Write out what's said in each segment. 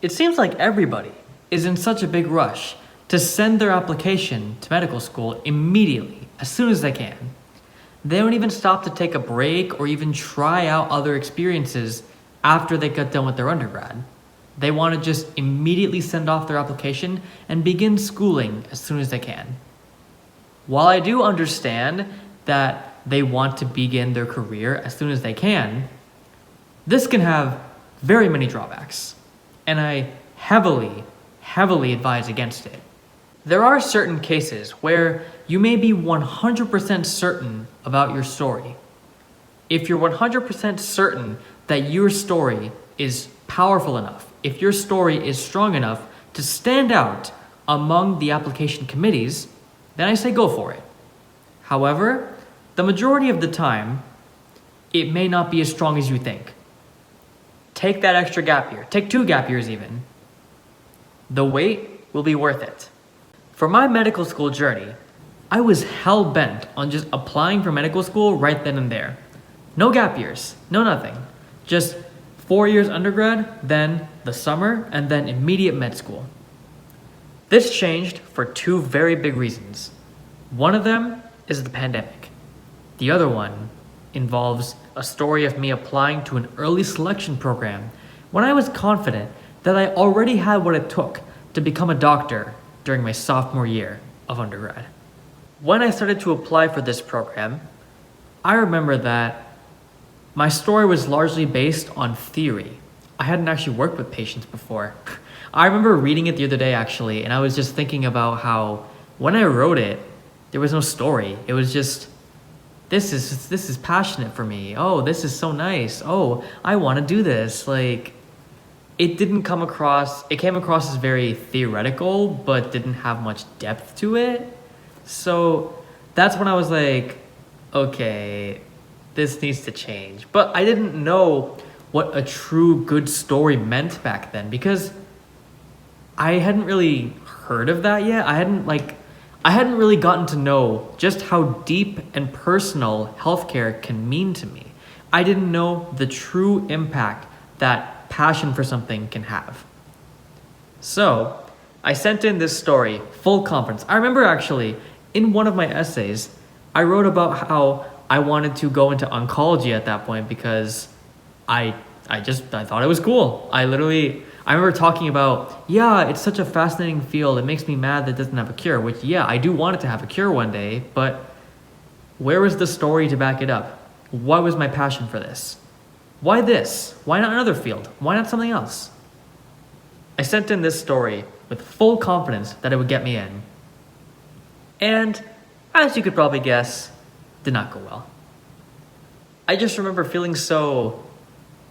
It seems like everybody is in such a big rush to send their application to medical school immediately, as soon as they can. They don't even stop to take a break or even try out other experiences after they get done with their undergrad. They want to just immediately send off their application and begin schooling as soon as they can. While I do understand that they want to begin their career as soon as they can, this can have very many drawbacks, and I heavily advise against it. There are certain cases where you may be 100% certain about your story. If you're 100% certain that your story is powerful enough, if your story is strong enough to stand out among the application committees, then I say go for it. However, the majority of the time, it may not be as strong as you think. Take that extra gap year. Take 2 gap years even. The wait will be worth it. For my medical school journey, I was hell-bent on just applying for medical school right then and there. No gap years, no nothing. Just 4 years undergrad, then the summer, and then immediate med school. This changed for 2 very big reasons. One of them is the pandemic. The other one involves a story of me applying to an early selection program when I was confident that I already had what it took to become a doctor during my sophomore year of undergrad. When I started to apply for this program, I remember that my story was largely based on theory. I hadn't actually worked with patients before. I remember reading it the other day actually, and I was just thinking about how when I wrote it, there was no story. It was just, this is passionate for me. Oh, this is so nice. Oh, I want to do this. Like, it came across as very theoretical, but didn't have much depth to it. So that's when I was like, okay, this needs to change. But I didn't know what a true good story meant back then because I hadn't really heard of that yet. I hadn't really gotten to know just how deep and personal healthcare can mean to me. I didn't know the true impact that passion for something can have. So I sent in this story, full confidence. I remember actually in one of my essays, I wrote about how I wanted to go into oncology at that point because I thought it was cool. I remember talking about, yeah, it's such a fascinating field. It makes me mad that it doesn't have a cure, which, yeah, I do want it to have a cure one day, but where was the story to back it up? What was my passion for this? Why this? Why not another field? Why not something else? I sent in this story with full confidence that it would get me in. And, as you could probably guess, did not go well. I just remember feeling so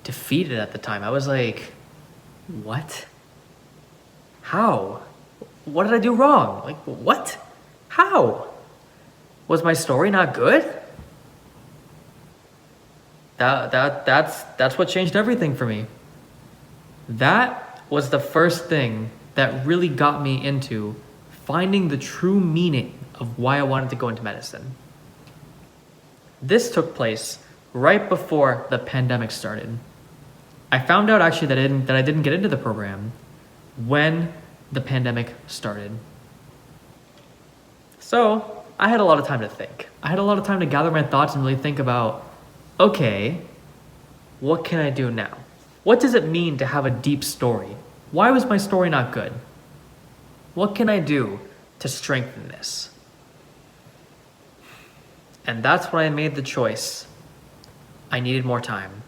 defeated at the time. I was like, what? How? What did I do wrong? Like, what? How? Was my story not good? That's what changed everything for me. That was the first thing that really got me into finding the true meaning of why I wanted to go into medicine. This took place right before the pandemic started. I found out actually that I didn't get into the program when the pandemic started. So I had a lot of time to think. I had a lot of time to gather my thoughts and really think about, okay, what can I do now? What does it mean to have a deep story? Why was my story not good? What can I do to strengthen this? And that's when I made the choice. I needed more time.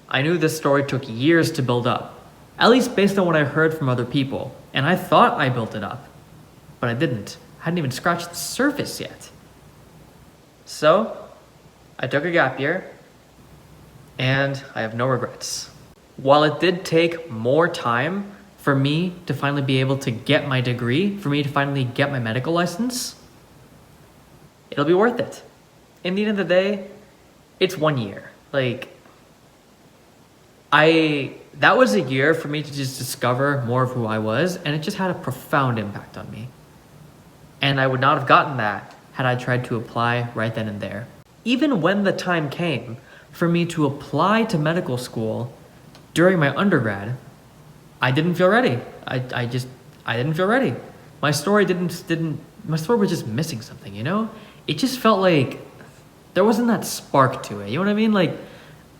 I knew this story took years to build up, at least based on what I heard from other people, and I thought I built it up, but I didn't. I hadn't even scratched the surface yet. So, I took a gap year, and I have no regrets. While it did take more time for me to finally be able to get my degree, for me to finally get my medical license, it'll be worth it. In the end of the day, it's 1 year. That was a year for me to just discover more of who I was, and it just had a profound impact on me. And I would not have gotten that had I tried to apply right then and there. Even when the time came for me to apply to medical school during my undergrad, I didn't feel ready. I didn't feel ready. My story my story was just missing something, you know? It just felt like there wasn't that spark to it. You know what I mean? Like,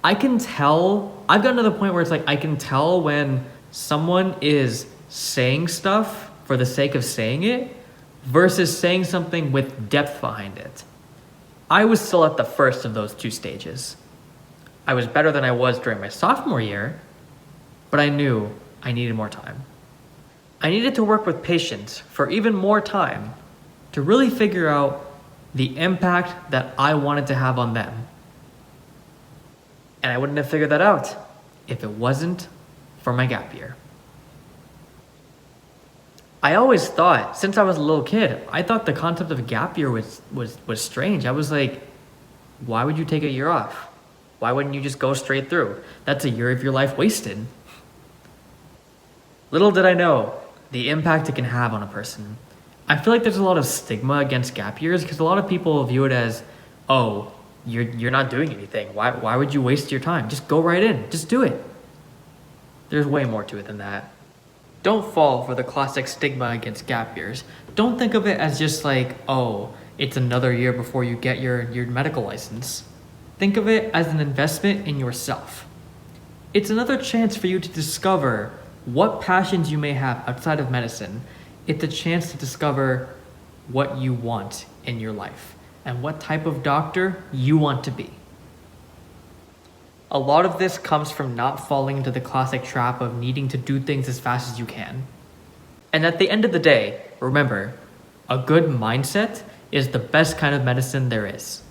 I can tell, I've gotten to the point where it's like, I can tell when someone is saying stuff for the sake of saying it versus saying something with depth behind it. I was still at the first of those two stages. I was better than I was during my sophomore year, but I knew I needed more time. I needed to work with patients for even more time to really figure out the impact that I wanted to have on them. And I wouldn't have figured that out if it wasn't for my gap year. I always thought, since I was a little kid, I thought the concept of a gap year was strange. I was like, why would you take a year off? Why wouldn't you just go straight through? That's a year of your life wasted. Little did I know the impact it can have on a person. I feel like there's a lot of stigma against gap years because a lot of people view it as, oh, you're not doing anything. Why would you waste your time? Just go right in. Just do it. There's way more to it than that. Don't fall for the classic stigma against gap years. Don't think of it as just like, oh, it's another year before you get your medical license. Think of it as an investment in yourself. It's another chance for you to discover what passions you may have outside of medicine. It's a chance to discover what you want in your life and what type of doctor you want to be. A lot of this comes from not falling into the classic trap of needing to do things as fast as you can. And at the end of the day, remember, a good mindset is the best kind of medicine there is.